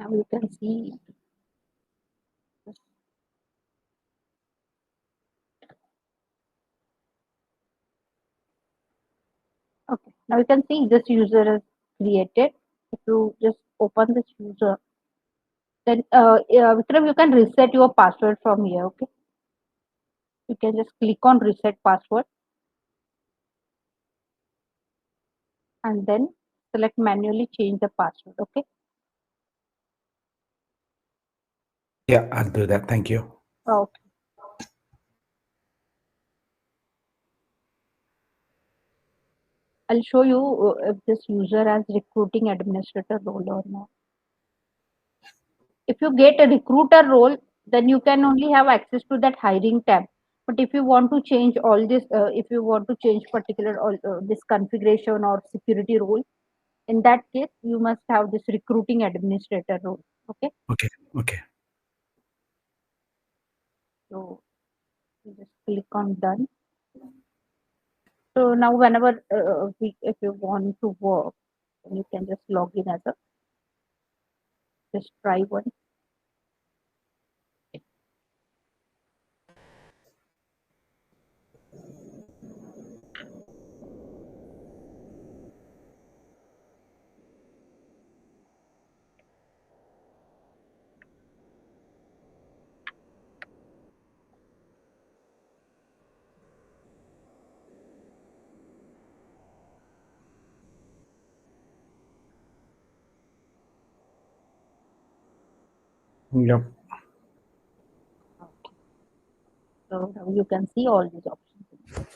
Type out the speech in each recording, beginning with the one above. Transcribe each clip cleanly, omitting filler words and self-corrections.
Now you can see. Okay. Now you can see this user is created. If you just open this user, then Vikram, you can reset your password from here. Okay. You can just click on reset password and then select manually change the password. Okay. Yeah, I'll do that. Thank you. Okay. I'll show you if this user has recruiting administrator role or not. If you get a recruiter role, then you can only have access to that hiring tab. But if you want to change all this, if you want to change particular all this configuration or security role, in that case, you must have this recruiting administrator role. Okay. Okay. Okay. So you just click on done. So now whenever if you want to work, then you can just log in as a just try one. Yep. Okay. So now you can see all these options.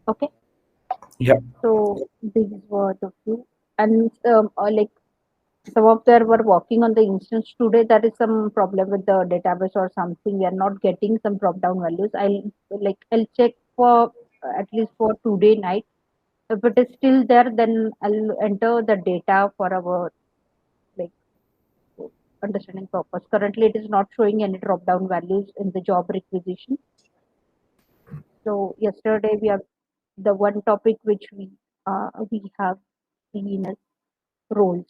Okay. Yep. So these were the few, and like some of them were working on the instance today. There is some problem with the database or something. We are not getting some drop down values. I'll check for at least for today night. If it is still there, then I'll enter the data for our like understanding purpose. Currently, it is not showing any drop down values in the job requisition. So yesterday we have the one topic which we have seen as roles.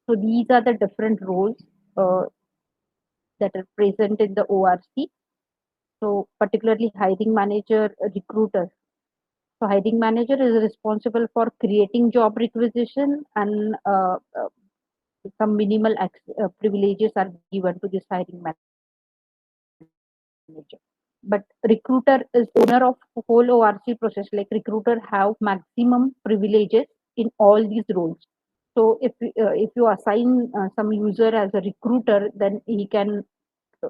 So these are the different roles uh, that are present in the ORC. So particularly hiring manager, recruiter. So hiring manager is responsible for creating job requisition and some minimal privileges are given to this hiring manager. But recruiter is owner of whole ORC process. Like recruiter have maximum privileges in all these roles. So if you assign some user as a recruiter, then he can uh,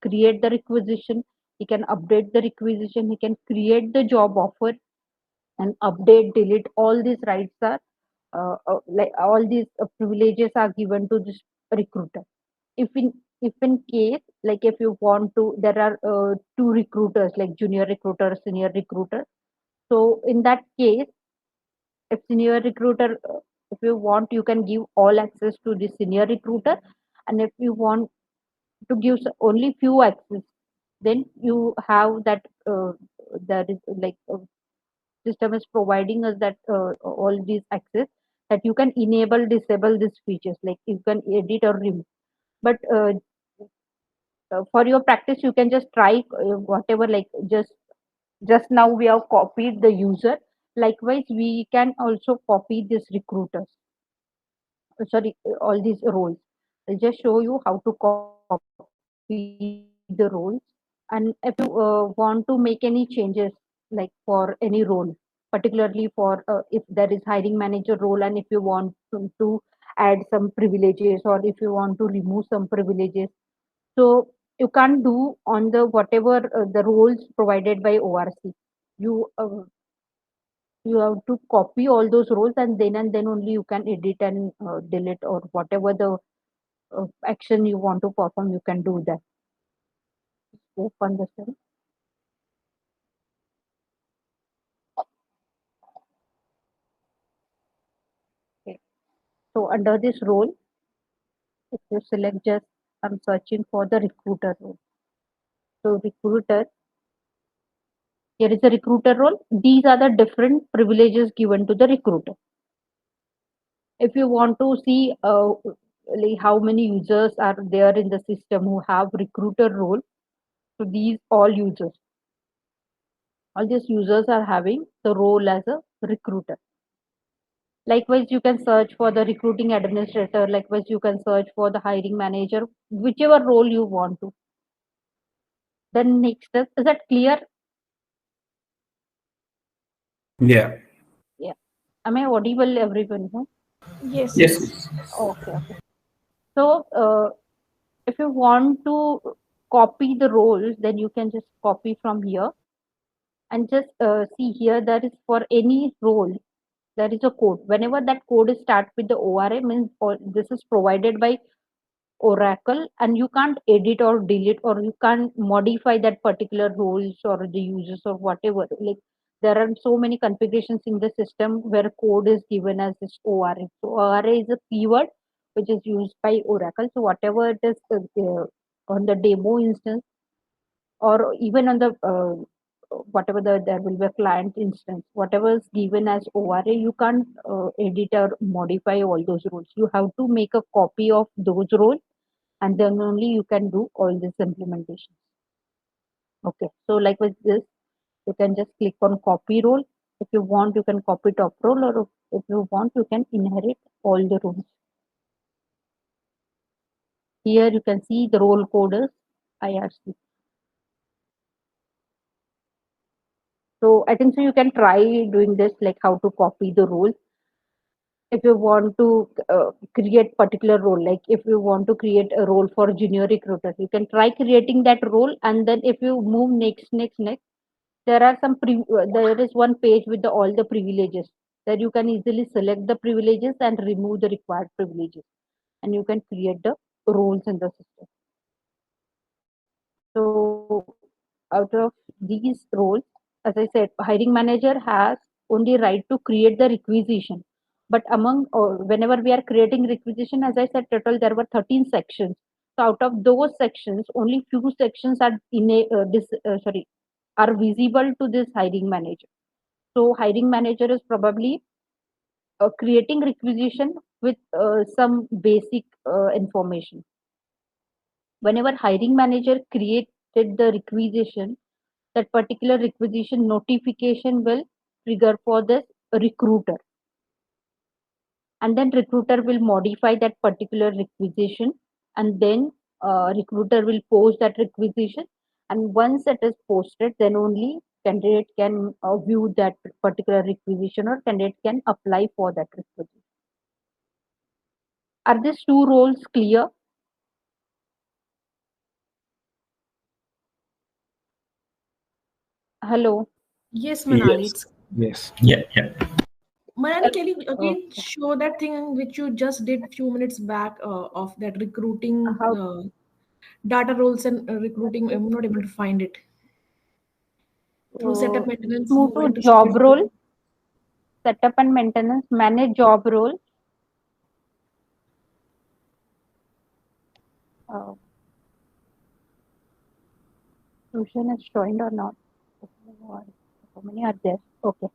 create the requisition, he can update the requisition, he can create the job offer and update, delete. All these rights are like all these privileges are given to this recruiter. If in case like if you want to, there are two recruiters like junior recruiter, senior recruiter. So in that case, if senior recruiter if you want, you can give all access to the senior recruiter, and if you want to give only few access, then you have that that is like system is providing us that all these access, that you can enable disable these features, like you can edit or remove. But for your practice you can just try whatever, like just now we have copied the user. Likewise we can also copy this recruiters, sorry, all these roles. I'll just show you how to copy the roles. And if you want to make any changes, like for any role, particularly for if there is hiring manager role, and if you want to add some privileges, or if you want to remove some privileges, so you can't do on the whatever the roles provided by ORC. You uh, you have to copy all those roles, and then only you can edit and delete, or whatever the action you want to perform, you can do that. Open the cell. Okay. So under this role, if you select, just I'm searching for the recruiter role. So recruiter, Here is a recruiter role. These are the different privileges given to the recruiter. If you want to see like how many users are there in the system who have recruiter role, so these all these users are having the role as a recruiter. Likewise, you can search for the recruiting administrator. Likewise, you can search for the hiring manager, whichever role you want to. Then next is that clear? Yeah. Yeah. Am I audible, everyone? No? Yes, Yes. yes. Okay, okay. So, if you want to copy the roles, then you can just copy from here and just see here. There is for any role, there is a code. Whenever that code is start with the ORA, means this is provided by Oracle, and you can't edit or delete or you can't modify that particular roles or the users or whatever. Like there are so many configurations in the system where code is given as this ORA. So ORA is a keyword which is used by Oracle. So whatever it is on the demo instance or even on the whatever there will be a client instance, whatever is given as ORA, you can't edit or modify all those roles. You have to make a copy of those roles and then only you can do all this implementation. Okay, so like with this, you can just click on copy role. If you want, you can copy top role, or if you want, you can inherit all the roles. Here you can see the role code is IRC. So I think so you can try doing this, like how to copy the roles. If you want to create particular role, like if you want to create a role for junior recruiter, you can try creating that role, and then if you move next, there are there is one page with all the privileges that you can easily select the privileges and remove the required privileges, and you can create the roles in the system. So out of these roles, as I said, hiring manager has only right to create the requisition. But among whenever we are creating requisition, as I said, total there were 13 sections. So out of those sections, only few sections are are visible to this hiring manager. So hiring manager is probably creating requisition with some basic information. Whenever hiring manager created the requisition, that particular requisition notification will trigger for this recruiter, and then recruiter will modify that particular requisition, and then recruiter will post that requisition, and once it is posted, then only candidate can view that particular requisition or candidate can apply for that requisition. Are these two roles clear? Hello. Yes, Manali. Yes. It's Yes. Yeah, yeah. Manali, can you again Okay. show that thing which you just did few minutes back of that recruiting How data roles and recruiting? I'm not able to find it. Through setup just maintenance, move move to into job role, security. setup and maintenance, manage job role. Uh, Fusion is joined or not? How many are there? Okay.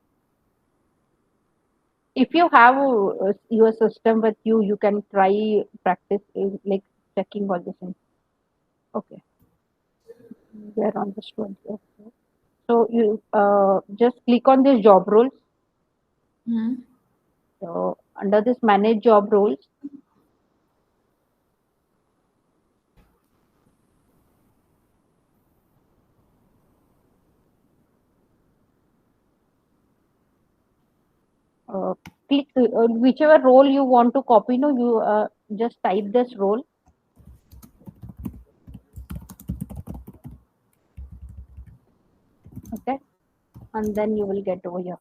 If you have your system with you, you can try practice like checking all the things. Okay. We are on this 20. Okay. So you just click on this job roles. Hmm. So under this manage job roles, uh, click whichever role you want to copy. No, you just type this role. Okay, and then you will get over here,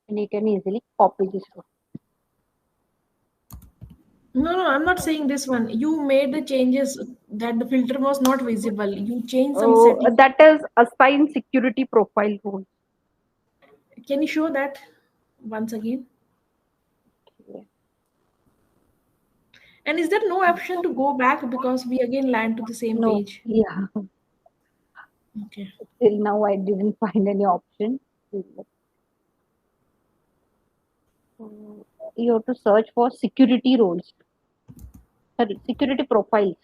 and you can easily copy this role. No, no, I'm not saying this one. You made the changes that the filter was not visible. You changed some Oh, settings. that is assign security profile role. Can you show that once again? And is there no option to go back because we again land to the same No, page? yeah. Okay. Till now, I didn't find any option. So you have to search for security roles, sorry, security profiles.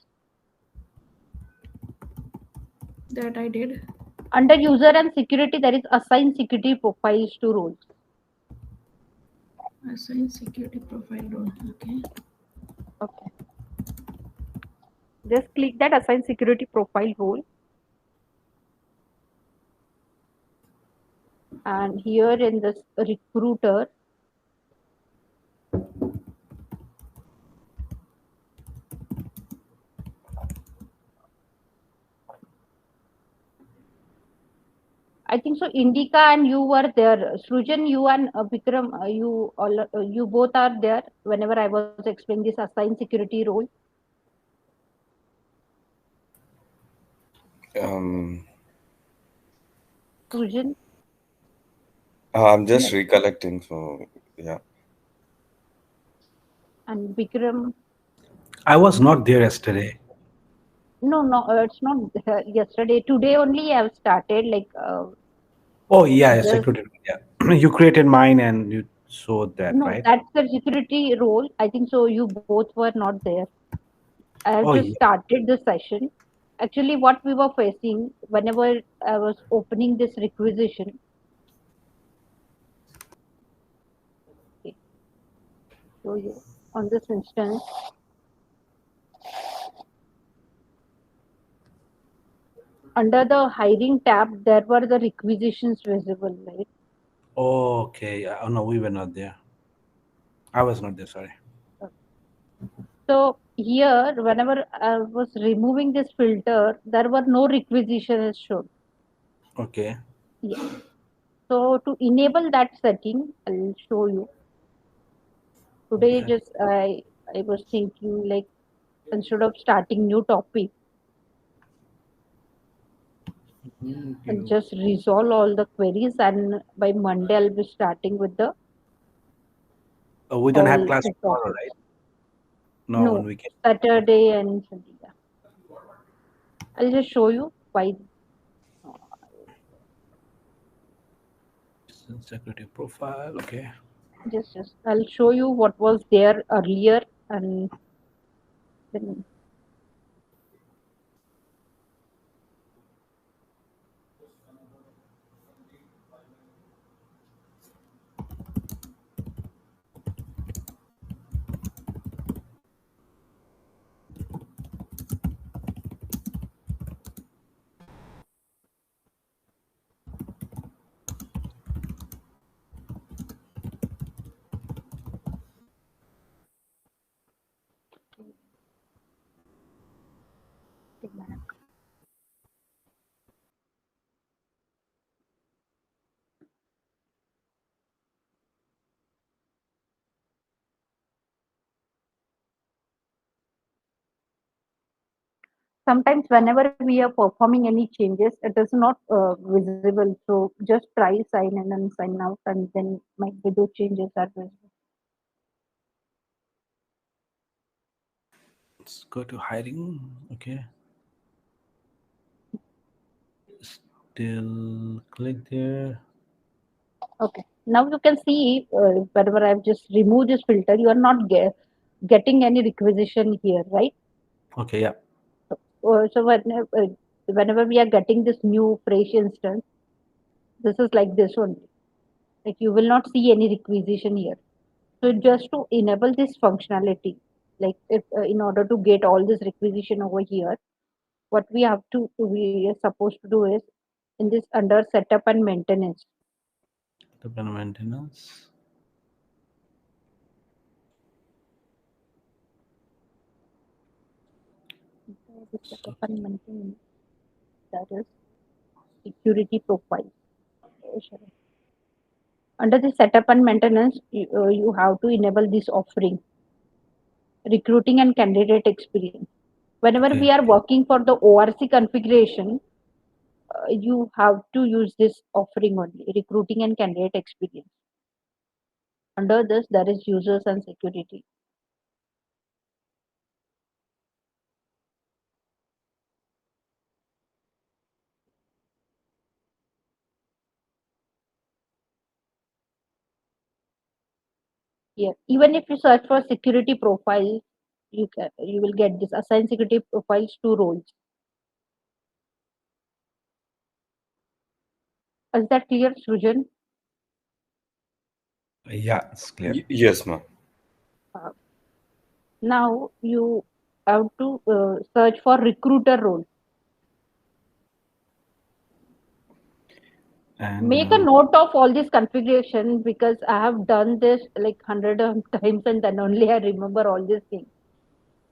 That I did. Under user and security, there is assign security profiles to roles. Assign security profile role. Okay. Okay. Just click that assign security profile role. And here in this recruiter, I think so. Indika and you were there. Srujan, you and Vikram, you both are there. Whenever I was explaining this assign security role, Um, Srujan, I'm just yes, recollecting. So yeah. and Vikram. I was not there yesterday. No, no, it's not yesterday. Today only I have started. Like Oh, yeah, just security. Yeah. You created mine and you showed that, no, right? that's the security role. I think so. You both were not there. I have Oh, just yeah. started the session. Actually, what we were facing whenever I was opening this requisition, okay, show you on this instance, under the hiring tab, there were the requisitions visible, right? Oh, okay. Oh, no, we were not there. I was not there, sorry. So here, whenever I was removing this filter, there were no requisitions shown. Okay. Yeah. So to enable that setting, I'll show you. Today, Okay. just I was thinking like instead of starting new topic, I'll You, just resolve all the queries, and by Monday I'll be starting with the we don't all have class the tomorrow, topics. right? No, on No, weekend. Saturday and Sunday. Yeah. I'll just show you why. Security profile. Okay. Just I'll show you what was there earlier, and then sometimes whenever we are performing any changes, it is not visible. So just try sign in and sign out, and then might be those changes are visible. Let's go to hiring. Okay. Still click there. Okay. Now you can see whenever I've just removed this filter, you are not getting any requisition here, right? Okay, yeah. So whenever we are getting this new fresh instance, this is like this only. Like you will not see any requisition here. So just to enable this functionality, like if in order to get all this requisition over here, what we are supposed to do is in this under setup and maintenance. Development maintenance. The setup and maintenance, that is security profile. Sure. Under the setup and maintenance, you have to enable this offering, recruiting and candidate experience. Whenever Okay. we are working for the ORC configuration, you have to use this offering only, recruiting and candidate experience. Under this, there is users and security. Yeah, even if you search for security profiles, you will get this assign security profiles to roles. Is that clear, Srujan? Yeah, it's clear. Yes, ma'am. Uh, Now you have to search for recruiter role. And Make a note of all this configuration because I have done this like hundred of times and then only I remember all these things.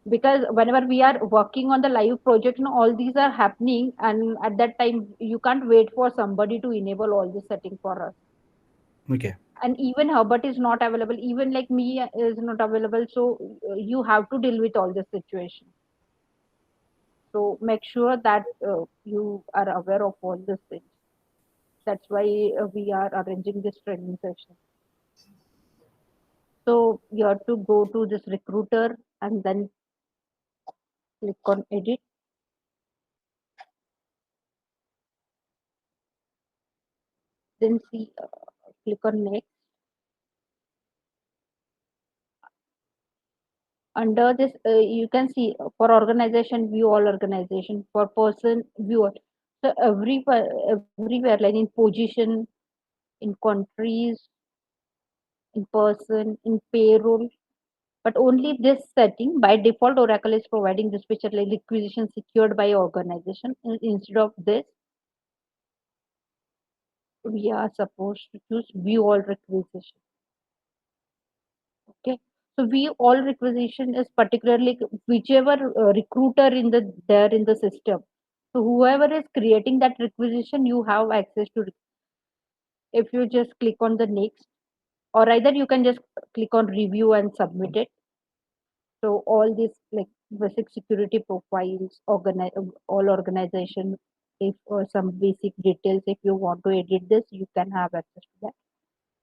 Because whenever we are working on the live project, all these are happening, and at that time you can't wait for somebody to enable all this setting for us. okay. And even Herbert is not available, even like me is not available. So you have to deal with all this situation. So make sure that you are aware of all these things. That's why we are arranging this training session. So you have to go to this recruiter and then click on edit. Then see, click on next. Under this, you can see for organization, view all organization. For person, view all. So everywhere, like in position, in countries, in person, in payroll. But only this setting by default, Oracle is providing this feature like requisition secured by organization. Instead of this, we are supposed to choose view all requisition. Okay. So view all requisition is particularly whichever recruiter in the there in the system. So whoever is creating that requisition, you have access to. If you just click on the next, or either you can just click on review and submit it. So all these like basic security profiles, all organization, if or some basic details, if you want to edit this, you can have access to that.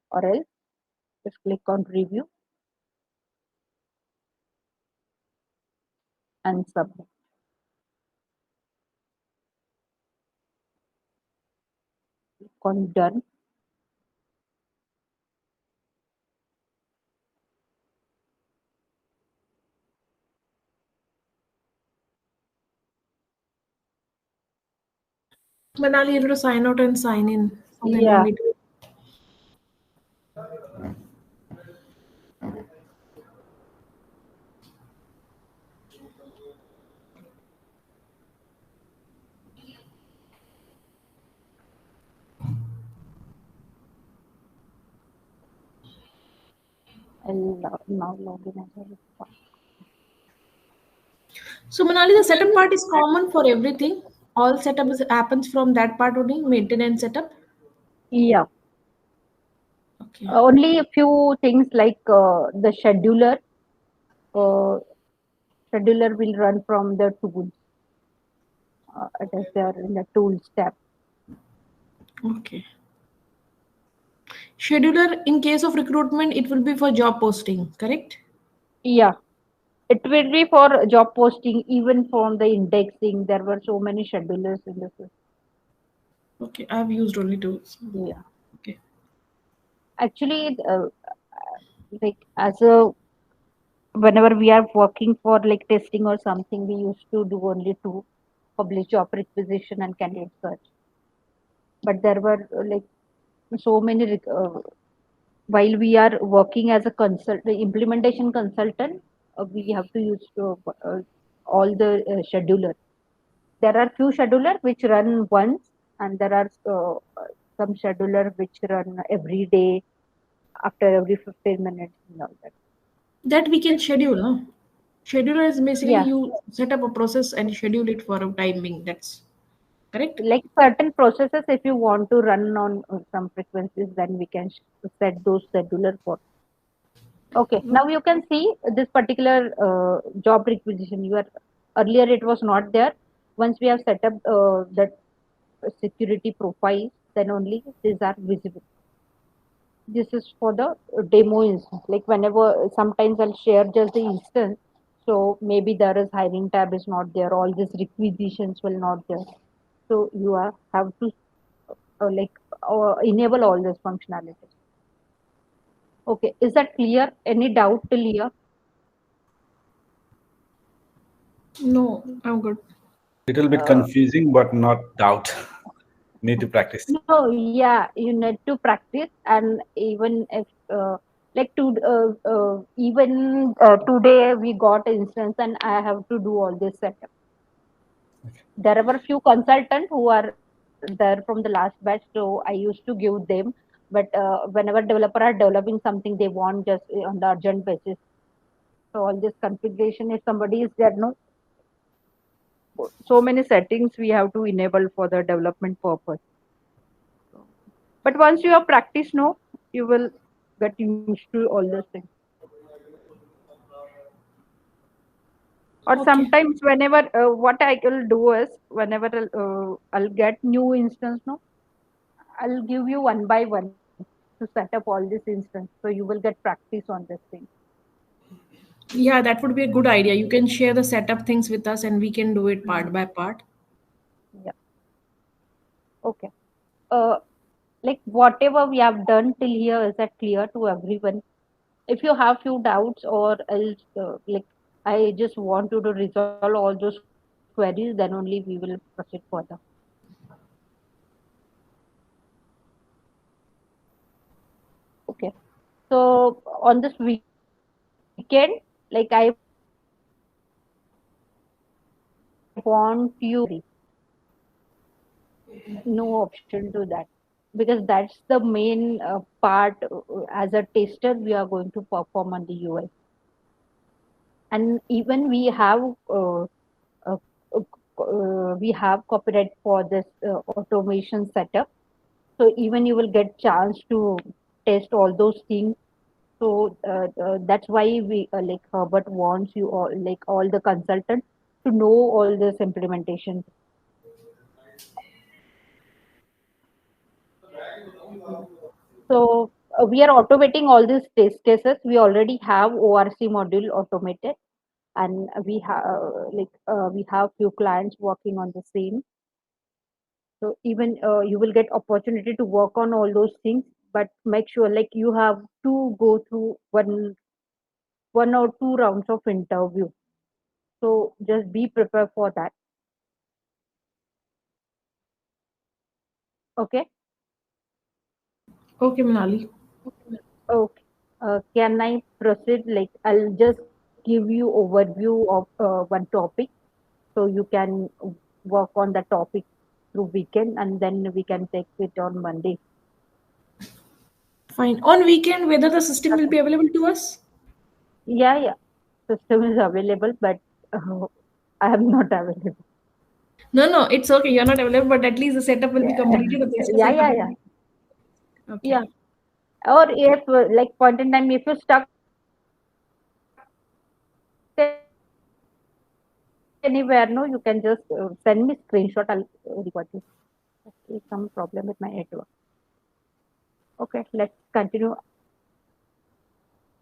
Or else just click on review and submit. Click on done. Manali, you have to sign out and sign in. Then Yeah. only. I'll now log in as a response. So Manali, the setup part is common for everything. All setup happens from that part only, maintenance setup. Yeah. Okay. Only a few things like the scheduler. Uh, Scheduler will run from the tools. It is there in the tools tab. Okay. Scheduler, in case of recruitment, it will be for job posting, correct? Yeah. It will be for job posting, even from the indexing. There were so many schedulers in the system. Okay, I have used only two. Yeah. Okay. Actually, like as a whenever we are working for like testing or something, we used to do only two: publish job requisition and candidate search. But there were like so many while we are working as a implementation consultant, we have to use all the scheduler. There are few scheduler which run once, and there are some scheduler which run every day after every 15 minutes and all that. That we can schedule, no? Scheduler is basically Yeah, you set up a process and schedule it for a timing. That's correct? like certain processes, if you want to run on some frequencies, then we can set those scheduler for. Okay, now you can see this particular job requisition. Earlier it was not there. Once we have set up that security profiles, then only these are visible. This is for the demo instance. Like whenever sometimes I'll share just the instance. So maybe there is hiring tab is not there. All these requisitions will not there. So you have to enable all this functionality. Okay, is that clear? Any doubt till here? No, I'm good. Little bit confusing, but not doubt. Need to practice. No, yeah, you need to practice, and even if like to even today we got instance, and I have to do all this setup. There were few consultants who are there from the last batch, so I used to give them. But whenever developer are developing something, they want just on the urgent basis. So all this configuration, if somebody is there, no, so many settings we have to enable for the development purpose. But once you have practice, no, you will get used to all those things. Or Okay. sometimes, whenever what I will do is, whenever I'll get new instance, no, I'll give you one by one to set up all this instance, so you will get practice on this thing. Yeah, that would be a good idea. You can share the setup things with us and we can do it part by part. Yeah. Okay. Uh, like whatever we have done till here, is that clear to everyone? If you have few doubts, or else like I just want you to resolve all those queries, then only we will proceed further. Okay. So on this weekend, like I want you to no option to that, because that's the main part. As a tester, we are going to perform on the UI, and even uh, we have copyright for this automation setup. So even you will get chance to test all those things. So that's why we like Herbert wants you all, like all the consultants, to know all this implementation. So we are automating all these test cases. We already have ORC module automated, and we have few clients working on the same. So even you will get opportunity to work on all those things, but make sure like you have to go through one or two rounds of interview. So just be prepared for that. Okay. Okay, Manali. Okay. Can I proceed? Like I'll just give you overview of one topic, so you can work on the topic through weekend, and then we can take it on Monday. Fine. On weekend, whether the system will be available to us? Yeah, yeah. System is available, but uh, I am not available. No, no, it's okay. You're not available, but at least the setup will be Yeah, completed. The tester yeah, setup yeah, will yeah. be. Yeah. Okay. Or if like point in time, if you stuck anywhere, no, you can just send me screenshot. I'll record you. Okay, some problem with my network. Okay, let's continue.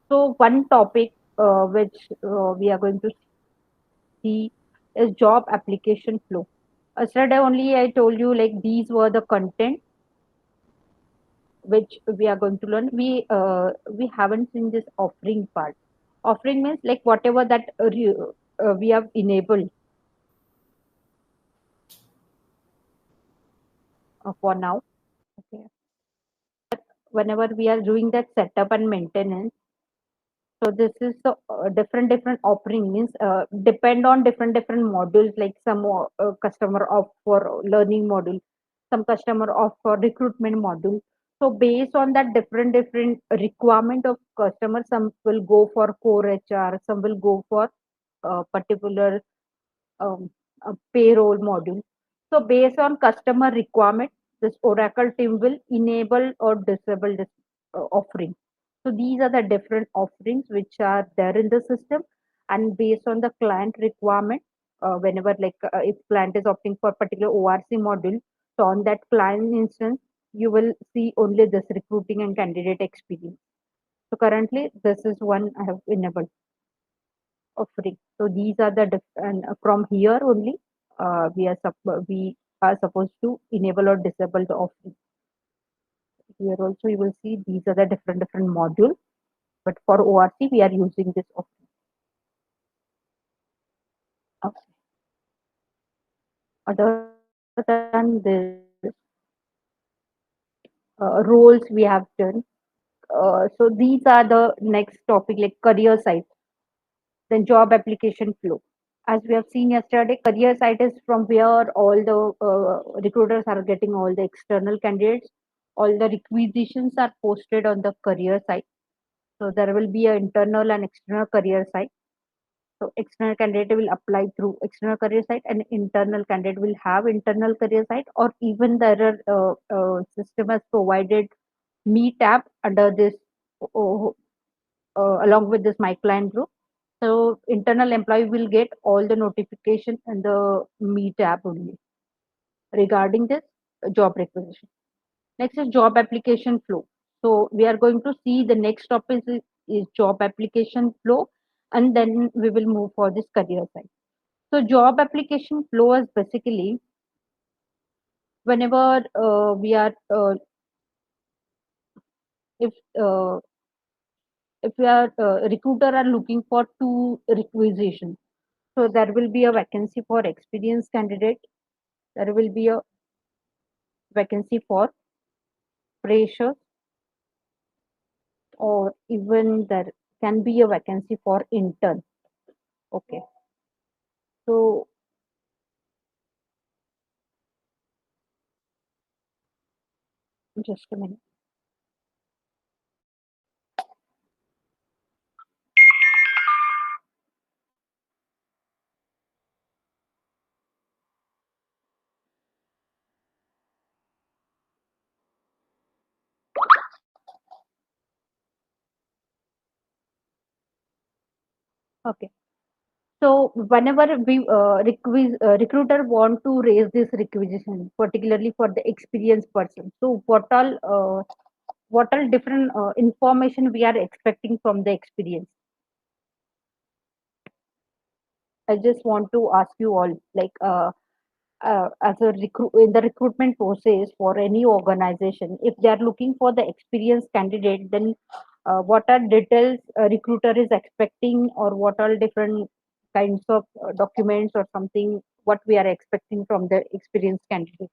So one topic which we are going to see is job application flow. Yesterday only I told you like these were the content which we are going to learn. We haven't seen this offering part. Offering means like whatever that we have enabled for now. Okay. Whenever we are doing that setup and maintenance, so this is the different offering means depend on different modules, like some customer opt for learning module, some customer opt for recruitment module. So based on that different requirement of customer, some will go for core HR, some will go for particular payroll module. So based on customer requirement, this Oracle team will enable or disable this offering. So these are the different offerings which are there in the system, and based on the client requirement, whenever like if client is opting for particular ORC module, so on that client instance, you will see only this recruiting and candidate experience. So currently, this is one I have enabled offering. So these are the and from here only we are supposed to enable or disable the offering. Here also you will see these are the different modules. but for ORC we are using this often. Okay. Other than this, roles we have done. So these are the next topic, like career site, then job application flow. As we have seen yesterday, career site is from where all the recruiters are getting all the external candidates. All the requisitions are posted on the career site. So there will be an internal and external career site. So external candidate will apply through external career site, and internal candidate will have internal career site, or even there are system has provided me tab under this uh, along with this my client group. So internal employee will get all the notification in the me tab only regarding this job requisition. Next is job application flow. So we are going to see the next topic is job application flow, and then we will move for this career side. So job application flow is basically whenever we are if uh, if we are recruiter are looking for two requisitions, so there will be a vacancy for experienced candidate, there will be a vacancy for fresher, or even there can be a vacancy for intern. Okay, so just a minute. Okay, so whenever we recruiter want to raise this requisition, particularly for the experienced person, so what all different information we are expecting from the experience? I just want to ask you all, like, as a recruit in the recruitment process for any organization, if they are looking for the experienced candidate, then what are details a recruiter is expecting, or what are different kinds of documents or something what we are expecting from the experienced candidate?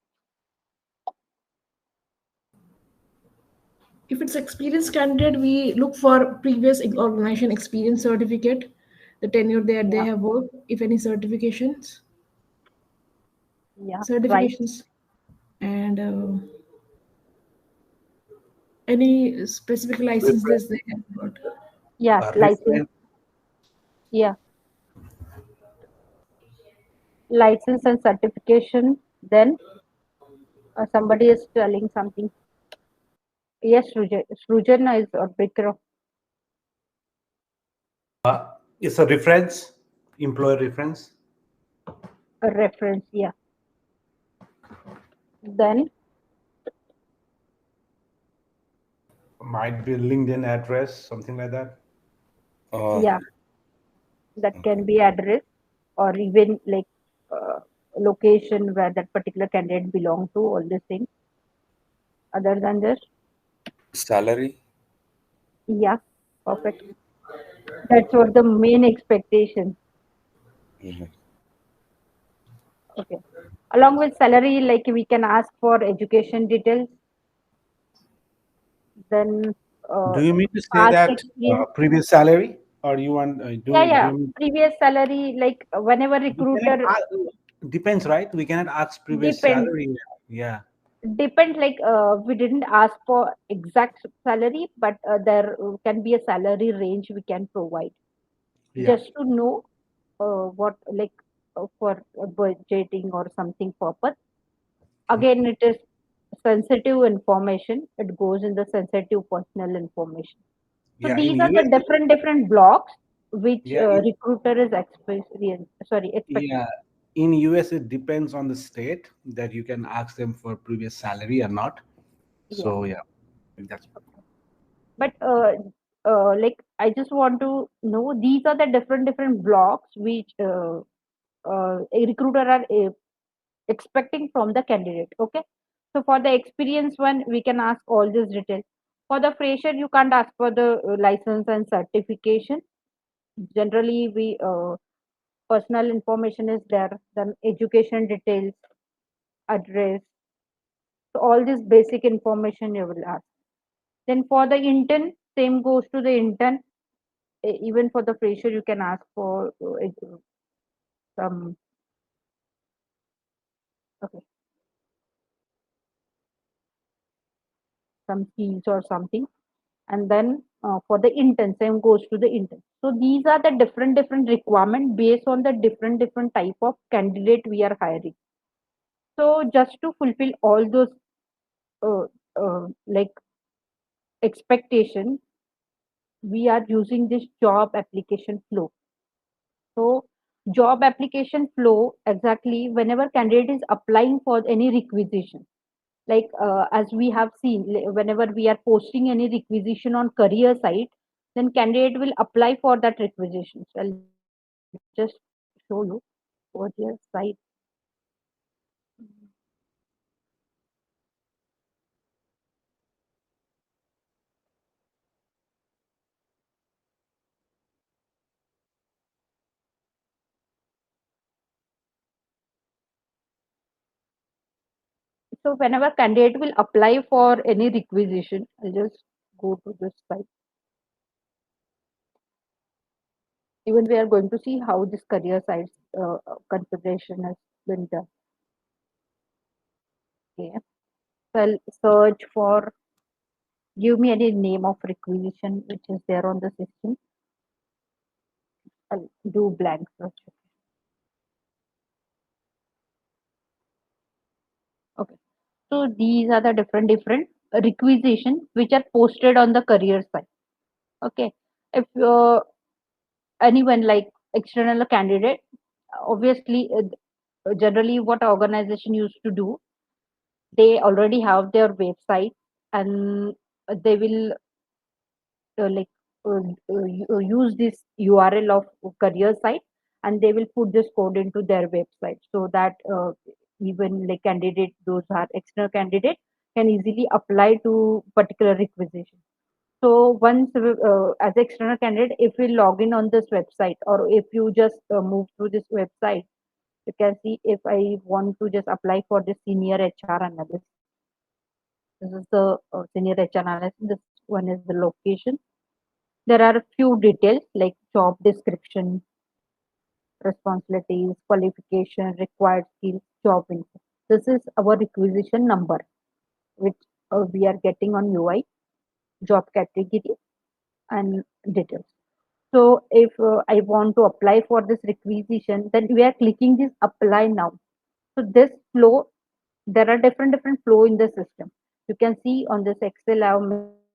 If it's experienced candidate, we look for previous organization experience certificate, the tenure that they Yeah, have worked, if any certifications, yeah, right. certifications, and any specific licenses they have got. Yeah, license. Reference. Yeah, license and certification. Then somebody is telling something. Yes, Srujan is a breaker. It's a reference, employer reference. A reference. Yeah. Then Might be LinkedIn address, something like that. yeah, that can be address, or even like location where that particular candidate belong to. All these things. Other than this, salary. yeah, perfect. That's what the main expectation. Mhm. Okay. Along with salary, like we can ask for education details. Then Do you mean to say past that experience. previous salary, or you want Yeah, do yeah. you mean Previous salary, like whenever we cannot recruiter ask, depends, right? We cannot ask previous depend salary. Yeah, depend like we didn't ask for exact salary, but there can be a salary range we can provide yeah, just to know what like for budgeting or something purpose. Again, it is sensitive information. It goes in the sensitive personal information. So yeah. In these are the US, different blocks which yeah, recruiter is expecting. yeah. In US, it depends on the state that you can ask them for previous salary or not. Yeah. So yeah, that's But like I just want to know these are the different blocks which a recruiter are expecting from the candidate. Okay, so for the experience one we can ask all this detail. For the fresher, you can't ask for the license and certification. Generally, we personal information is there, then education details, address, so all this basic information you will ask. Then for the intern, same goes to the intern. Even for the fresher, you can ask for some, okay, some keys or something. And then for the intern, same goes to the intern. So these are the different requirement based on the different type of candidate we are hiring. So just to fulfill all those uh, like expectation, we are using this job application flow. So job application flow, exactly whenever candidate is applying for any requisition, like as we have seen, whenever we are posting any requisition on career site, then candidate will apply for that requisition. So I'll just show you over here site. So whenever candidate will apply for any requisition, I'll just go to this site. Even we are going to see how this career sites configuration has been done. Okay. So I'll search for, give me any name of requisition which is there on the system. I'll do blank search. Okay. So these are the different requisitions which are posted on the career site. Okay. If anyone like external candidate, obviously, generally what organization used to do, they already have their website, and they will like use this URL of career site, and they will put this code into their website, so that even like candidate, those are external candidate, can easily apply to particular requisition. So once as external candidate, if we log in on this website, or if you just move through this website, you can see if I want to just apply for the senior HR analyst. This is the senior HR analyst. This one is the location. There are a few details like job description, responsibilities, qualification, required skills, job info. This is our requisition number, which we are getting on UI, job category, and details. So if I want to apply for this requisition, then we are clicking this apply now. So this flow, there are different flow in the system. You can see on this Excel I have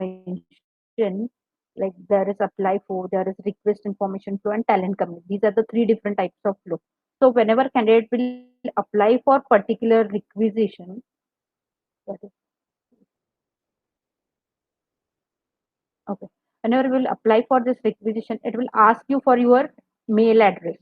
mentioned, like there is apply for, there is request information flow, and talent coming. These are the three different types of flow. So whenever candidate will apply for particular requisition, that is okay. Whenever you will apply for this requisition, it will ask you for your mail address.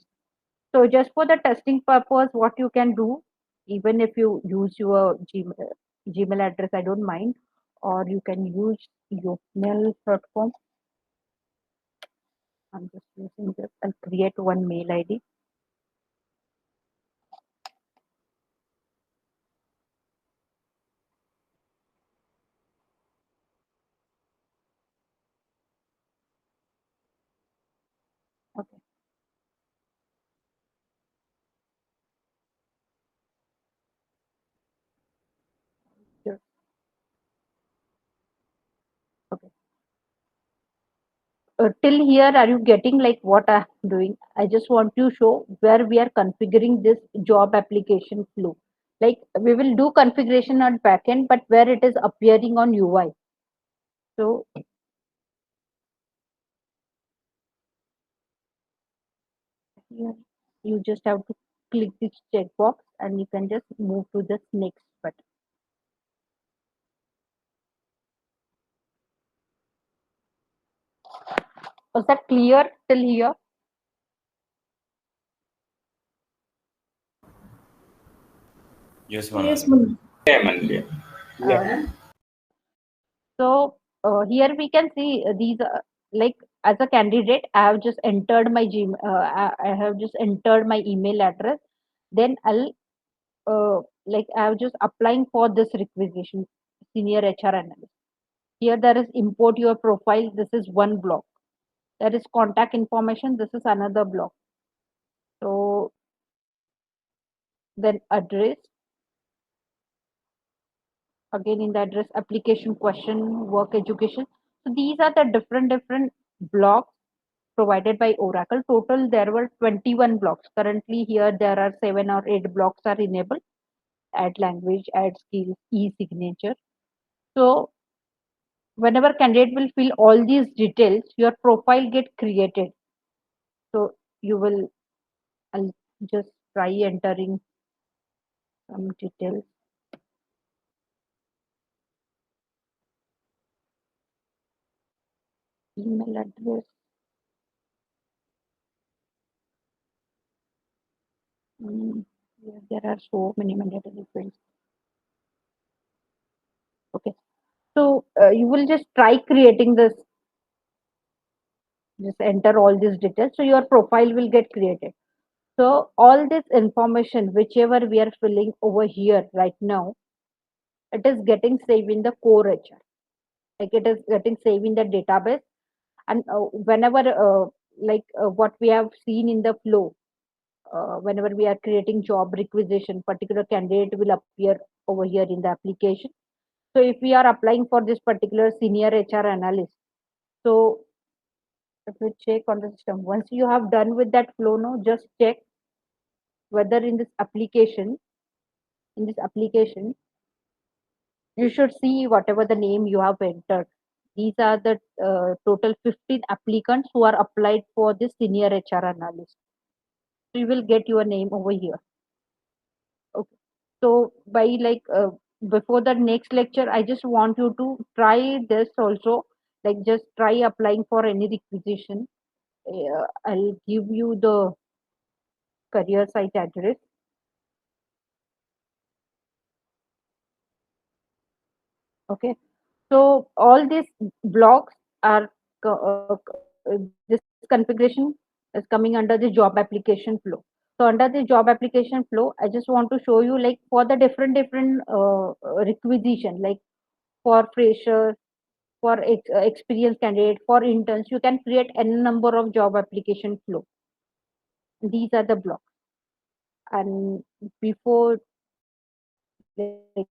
So just for the testing purpose, what you can do, even if you use your Gmail address, I don't mind, or you can use your mail.com. I'm just using this. I'll create one mail ID. Okay. Sure. Okay. Till here, are you getting like what I'm doing? I just want to show where we are configuring this job application flow. Like we will do configuration on backend, but where it is appearing on UI. So here you just have to click this checkbox, and you can just move to this next button. Was that clear till here? Yes, Yes, Manali. Manu. Yeah, Manali. Uh, so here we can see these like as a candidate, I have just entered my I have just entered my email address. Then I'll like I have just applying for this requisition, senior HR analyst. Here there is import your profile. This is one block. There is contact information. This is another block. So then address, again in the address, application, question, work, education. So these are the different blocks provided by Oracle. Total there were 21 blocks. Currently here there are 7 or 8 blocks are enabled. Add language, add skills, e-signature. So whenever candidate will fill all these details, your profile get created. So you will, I'll just try entering some details. Email address. Yeah, there are so many mandatory fields. Okay, so you will just try creating this. Just enter all these details, so your profile will get created. So all this information, whichever we are filling over here right now, it is getting saved in the core HR. Like it is getting saved in the database, and whenever what we have seen in the flow, whenever we are creating job requisition, particular candidate will appear over here in the application. So if we are applying for this particular senior HR analyst, so if we check on the system, once you have done with that flow, no, just check whether in this application, you should see whatever the name you have entered. These are the total 15 applicants who are applied for this senior HR analyst. So you will get your name over here. Okay. So by before the next lecture, I just want you to try this also. Like just try applying for any requisition. I'll give you the career site address. Okay. So all these blocks are this configuration is coming under the job application flow. So under the job application flow, I just want to show you like for the different requisition, like for fresher, for experienced candidate, for interns, you can create n number of job application flow. These are the blocks. And before like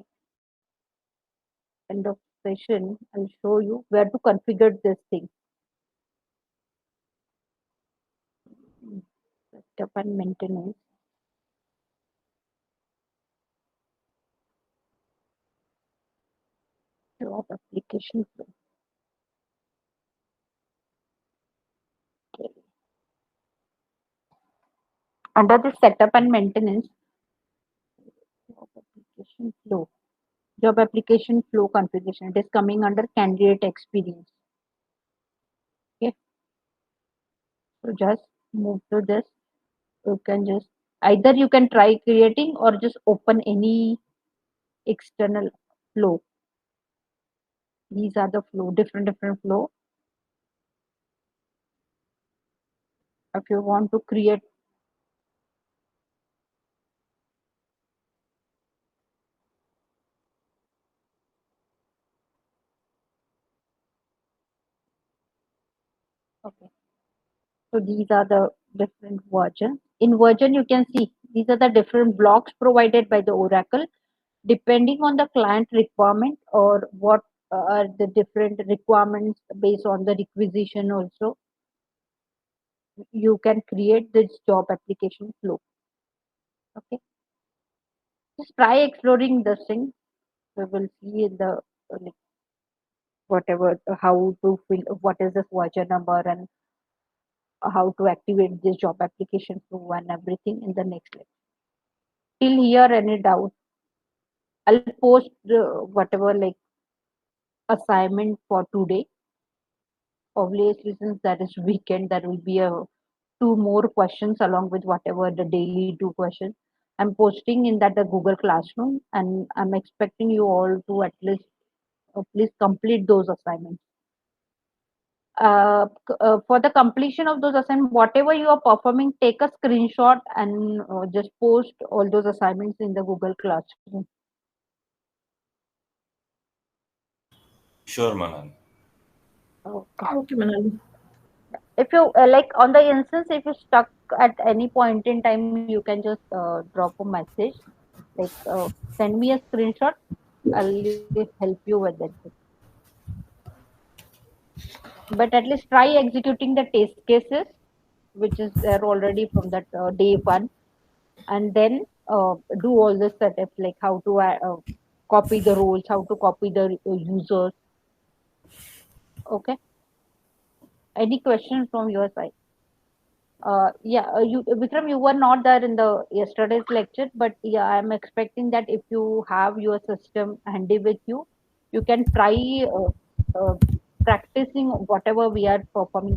end of session, I'll show you where to configure this thing. Setup and maintenance. Job application flow. Okay. Under the setup and maintenance, job application flow. Job application flow configuration. It is coming under candidate experience. Okay. So just move to this. You can just either you can try creating or just open any external flow. These are the flow, different flow. If you want to create okay. So these are the different versions. In version, you can see these are the different blocks provided by the Oracle, depending on the client requirement or what are the different requirements based on the requisition. Also, you can create this job application flow. Okay, just try exploring this thing. We will see in the like, whatever how to fill what is this version number and how to activate this job application flow and everything in the next lecture. Till here, any doubt? I'll post whatever like assignment for today. Obviously, since that is weekend, there will be a two more questions along with whatever the daily two questions. I'm posting in that the Google Classroom, and I'm expecting you all to at least please complete those assignments. For the completion of those assignments, whatever you are performing, take a screenshot and just post all those assignments in the Google Classroom. Sure, Manal. Okay. Okay, Manali. If you like on the instance, if you stuck at any point in time, you can just drop a message, like send me a screenshot. I'll help you with that. But at least try executing the test cases, which is there already from that day one, and then do all the setup, like how to copy the roles, how to copy the users. Okay. Any questions from your side? Yeah, you Vikram, you were not there in the yesterday's lecture, but yeah, I'm expecting that if you have your system handy with you, you can try uh, practicing whatever we are performing